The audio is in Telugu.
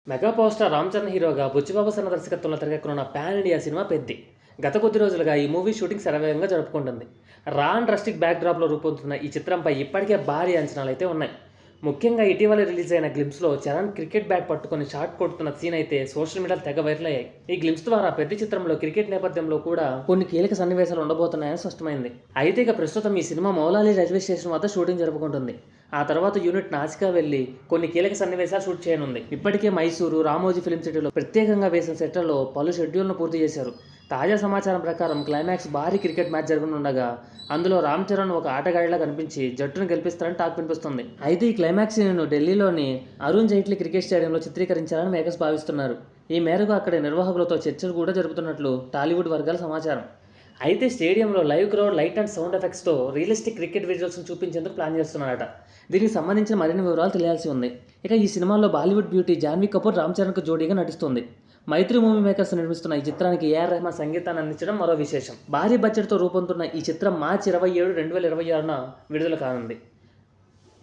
Mega power star Ram Charan హీరోగా బుచ్చిబాబు సన్న దర్శకత్వంలో తెరకెక్కనున్న పాన్ ఇండియా సినిమా పెద్ది. గత కొద్ది రోజులుగా ఈ మూవీ షూటింగ్ శరవేగంగా జరుపుకుంటుంది. రా అండ్ రస్టిక్ బ్యాక్ డ్రాప్లో రూపొందుతున్న ఈ చిత్రంపై ఇప్పటికే భారీ అంచనాలు అయితే ఉన్నాయి. ముఖ్యంగా ఇటీవల రిలీజ్ అయిన గ్లిమ్స్లో చరణ్ క్రికెట్ బ్యాట్ పట్టుకొని షాట్ కొడుతున్న సీన్ అయితే సోషల్ మీడియాలో తెగ వైరల్ అయ్యాయి. ఈ గ్లిమ్స్ ద్వారా పెద్ద చిత్రంలో క్రికెట్ నేపథ్యంలో కూడా కొన్ని కీలక సన్నివేశాలు ఉండబోతున్నాయని స్పష్టమైంది. అయితే ఇక ప్రస్తుతం ఈ సినిమా మౌలాలి రైల్వే స్టేషన్ వద్ద షూటింగ్ జరుపుకుంటుంది. ఆ తర్వాత యూనిట్ నాసికా వెళ్లి కొన్ని కీలక సన్నివేశాలు షూట్ చేయనుంది. ఇప్పటికే మైసూరు, రామోజీ ఫిల్మ్ సిటీలో ప్రత్యేకంగా వేసిన సెట్లలో పలు షెడ్యూల్ను పూర్తి చేశారు. తాజా సమాచారం ప్రకారం క్లైమాక్స్ భారీ క్రికెట్ మ్యాచ్ జరగనుండగా అందులో రామ్ చరణ్ ఒక ఆటగాడిలా కనిపించి జట్టును గెలిపిస్తారని టాక్ వినిపిస్తుంది. అయితే ఈ క్లైమాక్స్ సీన్ను ఢిల్లీలోని అరుణ్ జైట్లీ క్రికెట్ స్టేడియంలో చిత్రీకరించాలని మేకర్స్ భావిస్తున్నారు. ఈ మేరకు అక్కడి నిర్వాహకులతో చర్చలు కూడా జరుపుతున్నట్లు టాలీవుడ్ వర్గాల సమాచారం. అయితే స్టేడియంలో live crowd, light and sound ఎఫెక్ట్స్తో రియలిస్టిక్ క్రికెట్ విజువల్స్ను చూపించేందుకు ప్లాన్ చేస్తున్నారట. దీనికి సంబంధించిన మరిన్ని వివరాలు తెలియాల్సి ఉంది. ఇక ఈ సినిమాలో బాలీవుడ్ బ్యూటీ జాన్వీ కపూర్ రామ్ చరణ్కు జోడీగా నటిస్తుంది. మైత్రి మూవీ మేకర్స్ నిర్మిస్తున్న ఈ చిత్రానికి ఏఆర్ రెహమాన్ సంగీతాన్ని అందించడం మరో విశేషం. భారీ బడ్జెట్తో రూపొందుతున్న ఈ చిత్రం మార్చి 27, 2026న విడుదల కానుంది.